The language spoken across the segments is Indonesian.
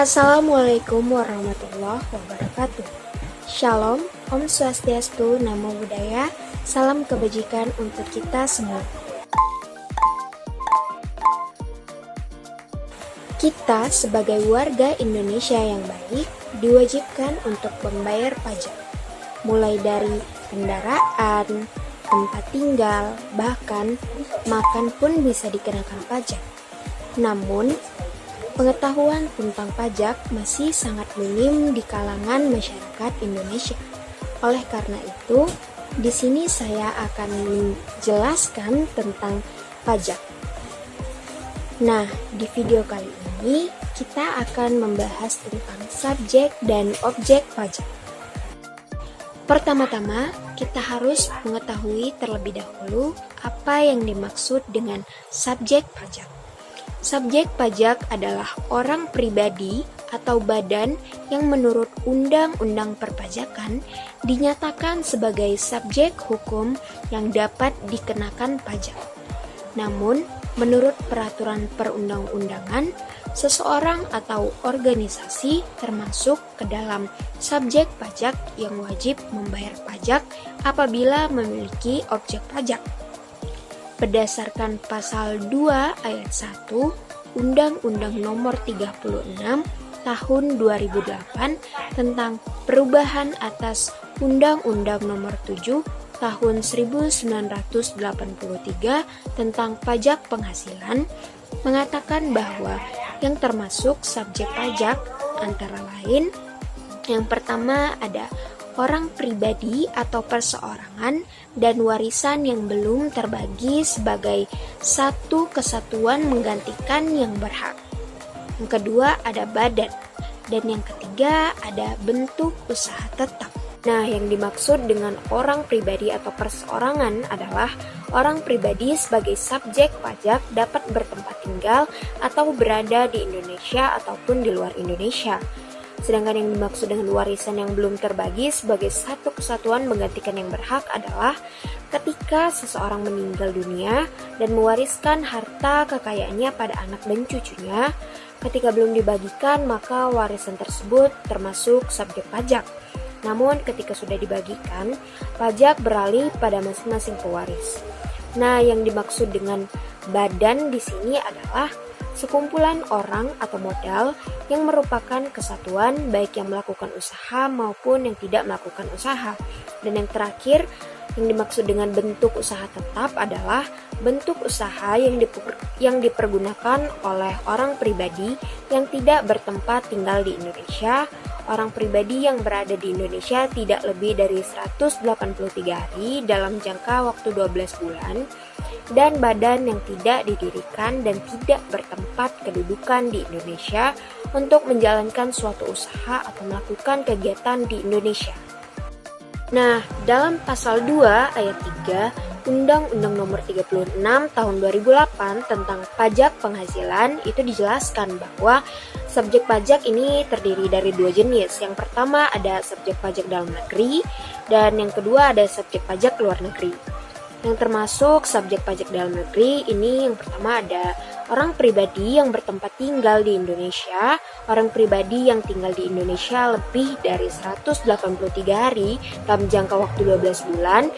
Assalamualaikum warahmatullahi wabarakatuh. Shalom, Om Swastiastu, Namo Buddhaya, salam kebajikan untuk kita semua. Kita sebagai warga Indonesia yang baik diwajibkan untuk membayar pajak, mulai dari kendaraan, tempat tinggal, bahkan makan pun bisa dikenakan pajak. Namun, pengetahuan tentang pajak masih sangat minim di kalangan masyarakat Indonesia. Oleh karena itu, di sini saya akan menjelaskan tentang pajak. Nah, di video kali ini kita akan membahas tentang subjek dan objek pajak. Pertama-tama, kita harus mengetahui terlebih dahulu apa yang dimaksud dengan subjek pajak. Subjek pajak adalah orang pribadi atau badan yang menurut Undang-Undang Perpajakan dinyatakan sebagai subjek hukum yang dapat dikenakan pajak. Namun, menurut peraturan perundang-undangan, seseorang atau organisasi termasuk ke dalam subjek pajak yang wajib membayar pajak apabila memiliki objek pajak. Berdasarkan pasal 2 ayat 1 Undang-Undang Nomor 36 Tahun 2008 tentang perubahan atas Undang-Undang Nomor 7 Tahun 1983 tentang pajak penghasilan mengatakan bahwa yang termasuk subjek pajak antara lain yang pertama ada orang pribadi atau perseorangan dan warisan yang belum terbagi sebagai satu kesatuan menggantikan yang berhak. Yang kedua ada badan, dan yang ketiga ada bentuk usaha tetap. Nah, yang dimaksud dengan orang pribadi atau perseorangan adalah orang pribadi sebagai subjek pajak dapat bertempat tinggal atau berada di Indonesia ataupun di luar Indonesia. Sedangkan yang dimaksud dengan warisan yang belum terbagi sebagai satu kesatuan menggantikan yang berhak adalah ketika seseorang meninggal dunia dan mewariskan harta kekayaannya pada anak dan cucunya, ketika belum dibagikan maka warisan tersebut termasuk subjek pajak. Namun ketika sudah dibagikan, pajak beralih pada masing-masing pewaris. Nah, yang dimaksud dengan badan di sini adalah sekumpulan orang atau modal yang merupakan kesatuan baik yang melakukan usaha maupun yang tidak melakukan usaha. Dan yang terakhir, yang dimaksud dengan bentuk usaha tetap adalah bentuk usaha yang dipergunakan oleh orang pribadi yang tidak bertempat tinggal di Indonesia. Orang pribadi yang berada di Indonesia tidak lebih dari 183 hari dalam jangka waktu 12 bulan dan badan yang tidak didirikan dan tidak bertempat kedudukan di Indonesia untuk menjalankan suatu usaha atau melakukan kegiatan di Indonesia. Nah, dalam pasal 2 ayat 3 Undang-Undang Nomor 36 Tahun 2008 tentang pajak penghasilan itu dijelaskan bahwa subjek pajak ini terdiri dari dua jenis. Yang pertama ada subjek pajak dalam negeri dan yang kedua ada subjek pajak luar negeri. Yang termasuk subjek pajak dalam negeri ini yang pertama ada orang pribadi yang bertempat tinggal di Indonesia, orang pribadi yang tinggal di Indonesia lebih dari 183 hari dalam jangka waktu 12 bulan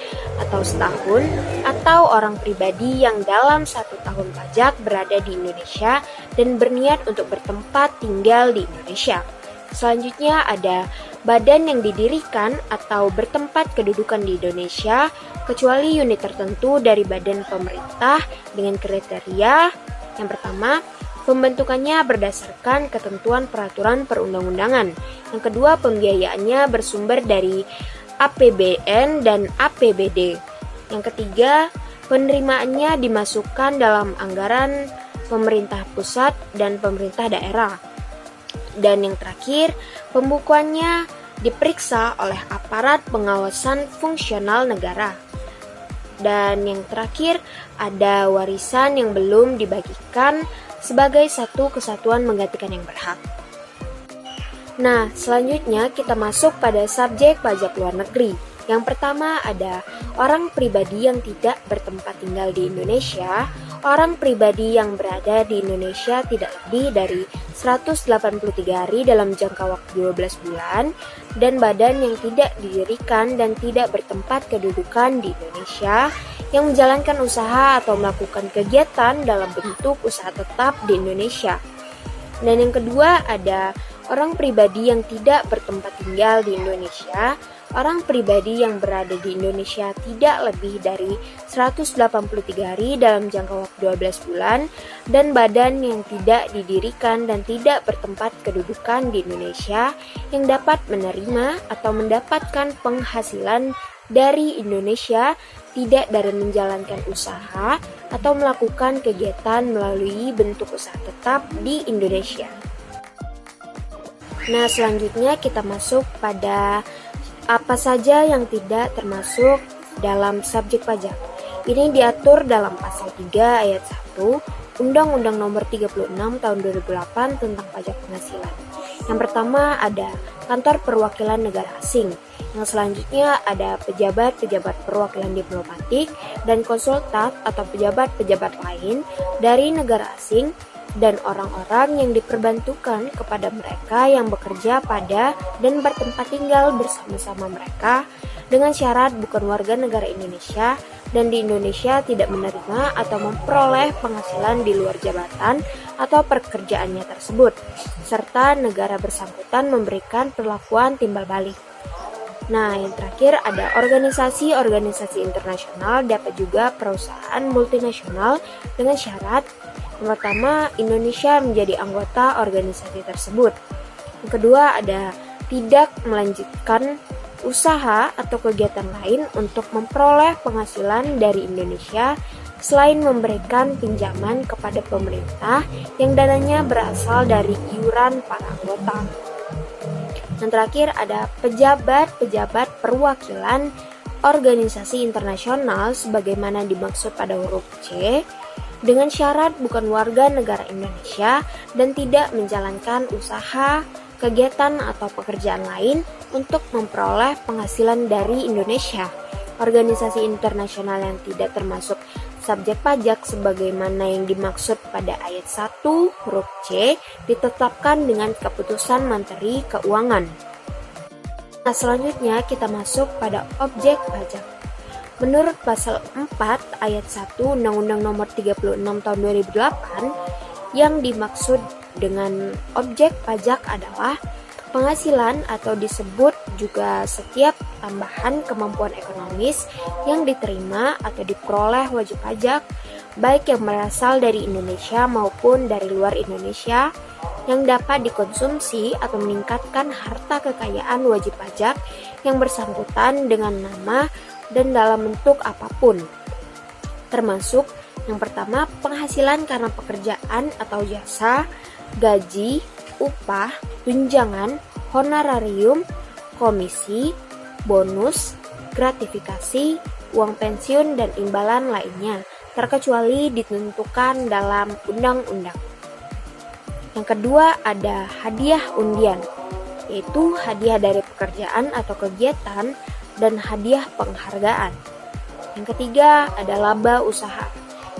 atau setahun, atau orang pribadi yang dalam 1 tahun pajak berada di Indonesia dan berniat untuk bertempat tinggal di Indonesia. Selanjutnya ada badan yang didirikan atau bertempat kedudukan di Indonesia kecuali unit tertentu dari badan pemerintah dengan kriteria yang pertama, pembentukannya berdasarkan ketentuan peraturan perundang-undangan. Yang kedua, pembiayaannya bersumber dari APBN dan APBD. Yang ketiga, penerimaannya dimasukkan dalam anggaran pemerintah pusat dan pemerintah daerah. Dan yang terakhir, pembukuannya diperiksa oleh aparat pengawasan fungsional negara. Dan yang terakhir, ada warisan yang belum dibagikan sebagai satu kesatuan menggantikan yang berhak. Nah, selanjutnya kita masuk pada subjek pajak luar negeri. Yang pertama ada orang pribadi yang tidak bertempat tinggal di Indonesia, orang pribadi yang berada di Indonesia tidak lebih dari 183 hari dalam jangka waktu 12 bulan, dan badan yang tidak didirikan dan tidak bertempat kedudukan di Indonesia yang menjalankan usaha atau melakukan kegiatan dalam bentuk usaha tetap di Indonesia. Dan yang kedua ada orang pribadi yang tidak bertempat tinggal di Indonesia. Orang pribadi yang berada di Indonesia tidak lebih dari 183 hari dalam jangka waktu 12 bulan, dan badan yang tidak didirikan dan tidak bertempat kedudukan di Indonesia yang dapat menerima atau mendapatkan penghasilan dari Indonesia tidak dari menjalankan usaha atau melakukan kegiatan melalui bentuk usaha tetap di Indonesia. Nah, selanjutnya kita masuk pada apa saja yang tidak termasuk dalam subjek pajak. Ini diatur dalam pasal 3 ayat 1 Undang-Undang Nomor 36 Tahun 2008 tentang pajak penghasilan. Yang pertama ada kantor perwakilan negara asing. Yang selanjutnya ada pejabat-pejabat perwakilan diplomatik dan konsulat atau pejabat-pejabat lain dari negara asing dan orang-orang yang diperbantukan kepada mereka yang bekerja pada dan bertempat tinggal bersama-sama mereka dengan syarat bukan warga negara Indonesia dan di Indonesia tidak menerima atau memperoleh penghasilan di luar jabatan atau pekerjaannya tersebut, serta negara bersangkutan memberikan perlakuan timbal balik. Nah, yang terakhir ada organisasi-organisasi internasional, dapat juga perusahaan multinasional dengan syarat yang pertama, Indonesia menjadi anggota organisasi tersebut. Yang kedua, ada tidak melanjutkan usaha atau kegiatan lain untuk memperoleh penghasilan dari Indonesia selain memberikan pinjaman kepada pemerintah yang dananya berasal dari iuran para anggota. Yang terakhir, ada pejabat-pejabat perwakilan organisasi internasional sebagaimana dimaksud pada huruf C, dengan syarat bukan warga negara Indonesia dan tidak menjalankan usaha, kegiatan atau pekerjaan lain untuk memperoleh penghasilan dari Indonesia. Organisasi internasional yang tidak termasuk subjek pajak sebagaimana yang dimaksud pada ayat 1 huruf C ditetapkan dengan keputusan Menteri Keuangan. Nah, selanjutnya kita masuk pada objek pajak. Menurut pasal 4 ayat 1 Undang-Undang Nomor 36 Tahun 2008, yang dimaksud dengan objek pajak adalah penghasilan atau disebut juga setiap tambahan kemampuan ekonomis yang diterima atau diperoleh wajib pajak, baik yang berasal dari Indonesia maupun dari luar Indonesia, yang dapat dikonsumsi atau meningkatkan harta kekayaan wajib pajak yang bersangkutan dengan nama dan dalam bentuk apapun, termasuk yang pertama penghasilan karena pekerjaan atau jasa, gaji, upah, tunjangan, honorarium, komisi, bonus, gratifikasi, uang pensiun dan imbalan lainnya, terkecuali ditentukan dalam undang-undang. Yang kedua ada hadiah undian, yaitu hadiah dari pekerjaan atau kegiatan dan hadiah penghargaan. Yang ketiga ada laba usaha.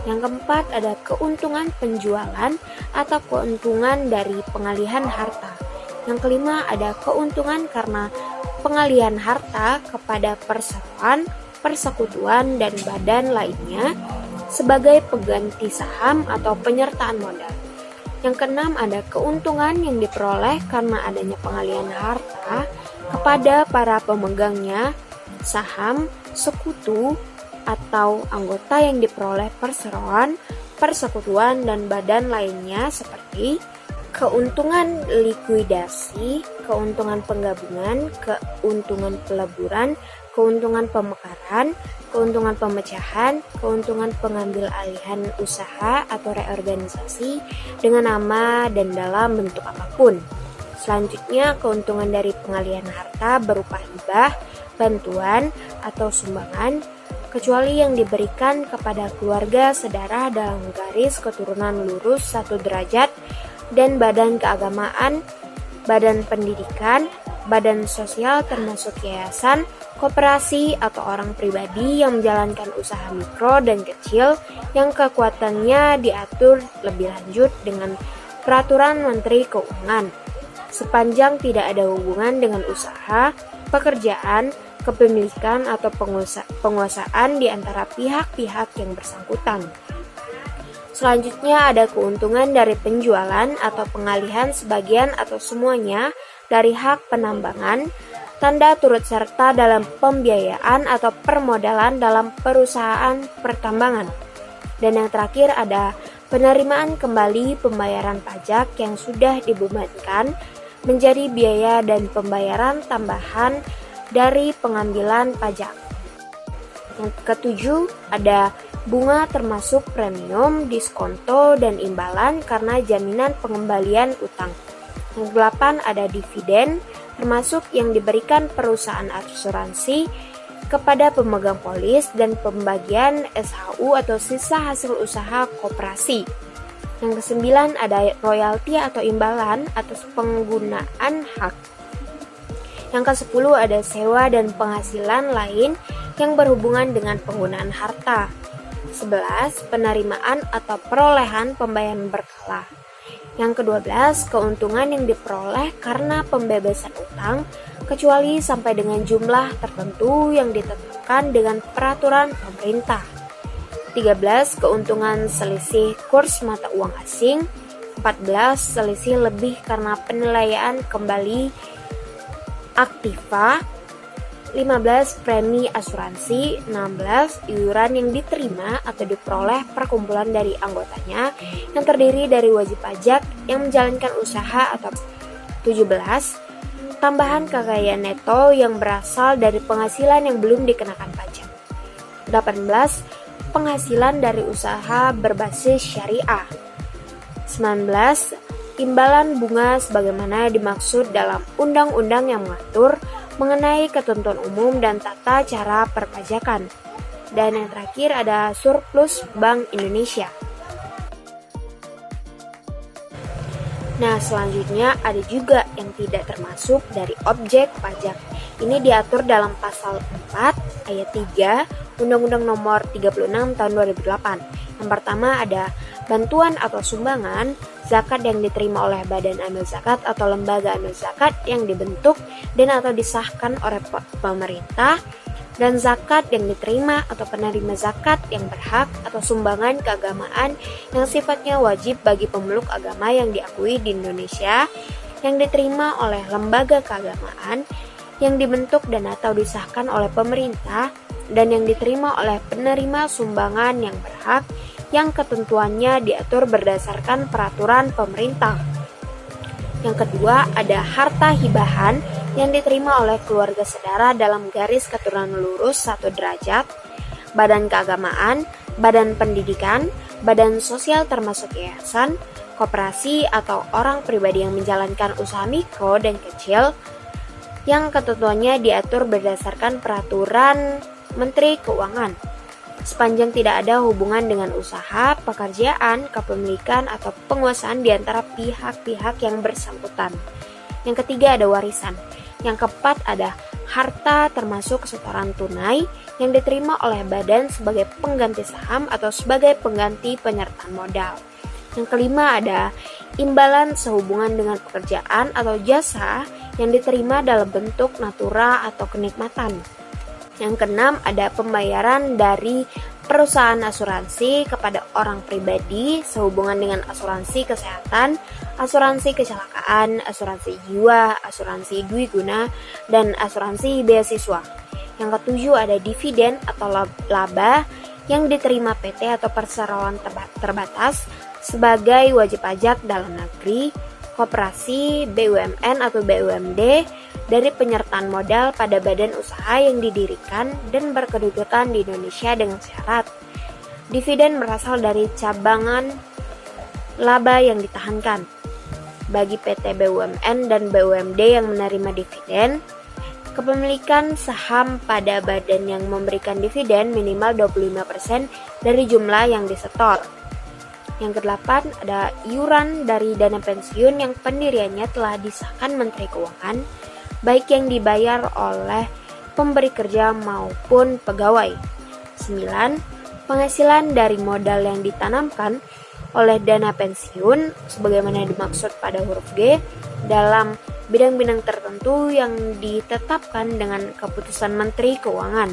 Yang keempat ada keuntungan penjualan atau keuntungan dari pengalihan harta. Yang kelima ada keuntungan karena pengalihan harta kepada perseroan, persekutuan, dan badan lainnya sebagai pengganti saham atau penyertaan modal. Yang keenam ada keuntungan yang diperoleh karena adanya pengalihan harta kepada para pemegangnya, saham, sekutu, atau anggota yang diperoleh perseroan, persekutuan, dan badan lainnya seperti keuntungan likuidasi, keuntungan penggabungan, keuntungan peleburan, keuntungan pemekaran, keuntungan pemecahan, keuntungan pengambil alihan usaha atau reorganisasi dengan nama dan dalam bentuk apapun. Selanjutnya, keuntungan dari pengalihan harta berupa hibah, bantuan, atau sumbangan, kecuali yang diberikan kepada keluarga sedarah dalam garis keturunan lurus 1 derajat dan badan keagamaan, badan pendidikan, badan sosial termasuk yayasan, koperasi atau orang pribadi yang menjalankan usaha mikro dan kecil yang kekuatannya diatur lebih lanjut dengan Peraturan Menteri Keuangan. Sepanjang tidak ada hubungan dengan usaha, pekerjaan, kepemilikan atau penguasaan di antara pihak-pihak yang bersangkutan. Selanjutnya ada keuntungan dari penjualan atau pengalihan sebagian atau semuanya dari hak penambangan, tanda turut serta dalam pembiayaan atau permodalan dalam perusahaan pertambangan. Dan yang terakhir ada penerimaan kembali pembayaran pajak yang sudah dibebankan menjadi biaya dan pembayaran tambahan dari pengambilan pajak. Yang ketujuh ada bunga termasuk premium, diskonto, dan imbalan karena jaminan pengembalian utang. Yang kedelapan ada dividen termasuk yang diberikan perusahaan asuransi kepada pemegang polis dan pembagian SHU atau sisa hasil usaha koperasi. Yang kesembilan ada royalti atau imbalan atas penggunaan hak. Yang kesepuluh ada sewa dan penghasilan lain yang berhubungan dengan penggunaan harta. 11. Penerimaan atau perolehan pembayaran berkala. Yang ke-12, keuntungan yang diperoleh karena pembebasan utang kecuali sampai dengan jumlah tertentu yang ditetapkan dengan peraturan pemerintah. 13. Keuntungan selisih kurs mata uang asing. 14. Selisih lebih karena penilaian kembali aktiva. 15. Premi asuransi. 16. Iuran yang diterima atau diperoleh perkumpulan dari anggotanya yang terdiri dari wajib pajak yang menjalankan usaha atau 17. Tambahan kekayaan neto yang berasal dari penghasilan yang belum dikenakan pajak. 18. Penghasilan dari usaha berbasis syariah. 19. Imbalan bunga sebagaimana dimaksud dalam undang-undang yang mengatur mengenai ketentuan umum dan tata cara perpajakan. Dan yang terakhir ada surplus Bank Indonesia. Nah, selanjutnya ada juga yang tidak termasuk dari objek pajak. Ini diatur dalam pasal 4 ayat 3 Undang-Undang Nomor 36 Tahun 2008. Yang pertama ada bantuan atau sumbangan zakat yang diterima oleh badan amil zakat atau lembaga amil zakat yang dibentuk dan atau disahkan oleh pemerintah, dan zakat yang diterima atau penerima zakat yang berhak atau sumbangan keagamaan yang sifatnya wajib bagi pemeluk agama yang diakui di Indonesia yang diterima oleh lembaga keagamaan yang dibentuk dan atau disahkan oleh pemerintah dan yang diterima oleh penerima sumbangan yang berhak yang ketentuannya diatur berdasarkan peraturan pemerintah. Yang kedua ada harta hibahan yang diterima oleh keluarga saudara dalam garis keturunan lurus 1 derajat, badan keagamaan, badan pendidikan, badan sosial termasuk yayasan, koperasi atau orang pribadi yang menjalankan usaha mikro dan kecil yang ketentuannya diatur berdasarkan peraturan Menteri Keuangan. Sepanjang tidak ada hubungan dengan usaha, pekerjaan, kepemilikan, atau penguasaan di antara pihak-pihak yang bersangkutan. Yang ketiga ada warisan. Yang keempat ada harta termasuk setoran tunai yang diterima oleh badan sebagai pengganti saham atau sebagai pengganti penyertaan modal. Yang kelima ada imbalan sehubungan dengan pekerjaan atau jasa yang diterima dalam bentuk natura atau kenikmatan. Yang keenam ada pembayaran dari perusahaan asuransi kepada orang pribadi sehubungan dengan asuransi kesehatan, asuransi kecelakaan, asuransi jiwa, asuransi dwiguna, dan asuransi beasiswa. Yang ketujuh ada dividen atau laba yang diterima PT atau perseroan terbatas sebagai wajib pajak dalam negeri, koperasi, BUMN atau BUMD dari penyertaan modal pada badan usaha yang didirikan dan berkedudukan di Indonesia dengan syarat. Dividen berasal dari cabangan laba yang ditahankan. Bagi PT BUMN dan BUMD yang menerima dividen, kepemilikan saham pada badan yang memberikan dividen minimal 25% dari jumlah yang disetor. Yang kedelapan ada iuran dari dana pensiun yang pendiriannya telah disahkan Menteri Keuangan, baik yang dibayar oleh pemberi kerja maupun pegawai. 9. Penghasilan dari modal yang ditanamkan oleh dana pensiun sebagaimana dimaksud pada huruf G dalam bidang-bidang tertentu yang ditetapkan dengan keputusan Menteri Keuangan.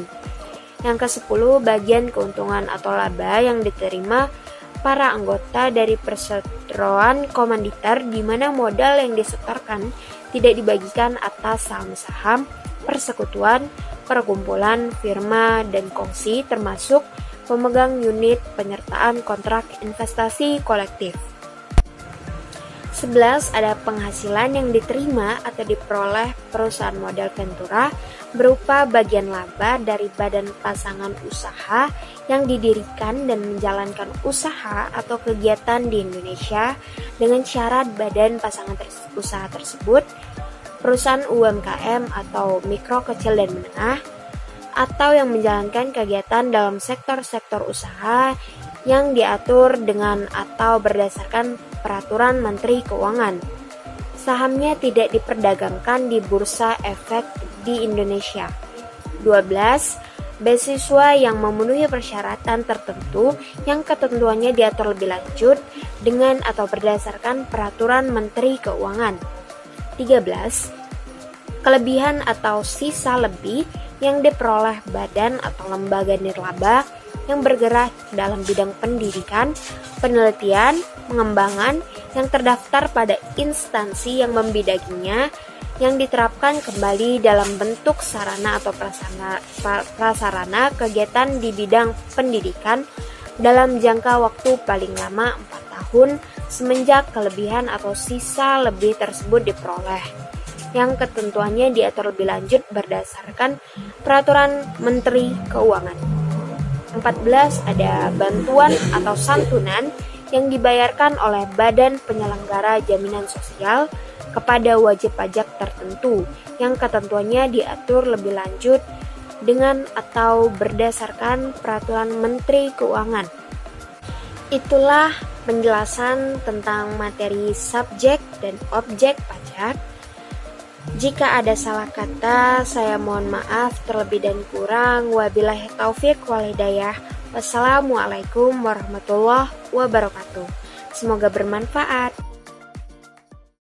Yang ke-10, bagian keuntungan atau laba yang diterima para anggota dari perseteruan komanditer di mana modal yang disetorkan tidak dibagikan atas saham-saham, persekutuan, perkumpulan, firma, dan kongsi termasuk pemegang unit penyertaan kontrak investasi kolektif. 11. Ada penghasilan yang diterima atau diperoleh perusahaan modal Ventura berupa bagian laba dari badan pasangan usaha yang didirikan dan menjalankan usaha atau kegiatan di Indonesia dengan syarat badan pasangan usaha tersebut perusahaan UMKM atau mikro, kecil, dan menengah atau yang menjalankan kegiatan dalam sektor-sektor usaha yang diatur dengan atau berdasarkan peraturan Menteri Keuangan. Sahamnya tidak diperdagangkan di Bursa Efek di Indonesia. 12. Beasiswa yang memenuhi persyaratan tertentu yang ketentuannya diatur lebih lanjut dengan atau berdasarkan peraturan Menteri Keuangan. 13. Kelebihan atau sisa lebih yang diperoleh badan atau lembaga nirlaba yang bergerak dalam bidang pendidikan, penelitian, pengembangan yang terdaftar pada instansi yang membidanginya yang diterapkan kembali dalam bentuk sarana atau prasarana kegiatan di bidang pendidikan dalam jangka waktu paling lama 4 tahun semenjak kelebihan atau sisa lebih tersebut diperoleh yang ketentuannya diatur lebih lanjut berdasarkan peraturan Menteri Keuangan. 14. Ada bantuan atau santunan yang dibayarkan oleh badan penyelenggara jaminan sosial kepada wajib pajak tertentu yang ketentuannya diatur lebih lanjut dengan atau berdasarkan peraturan Menteri Keuangan. Itulah penjelasan tentang materi subjek dan objek pajak. Jika ada salah kata, saya mohon maaf terlebih dan kurang. Wabillahi taufik wal hidayah. Wassalamualaikum warahmatullahi wabarakatuh. Semoga bermanfaat.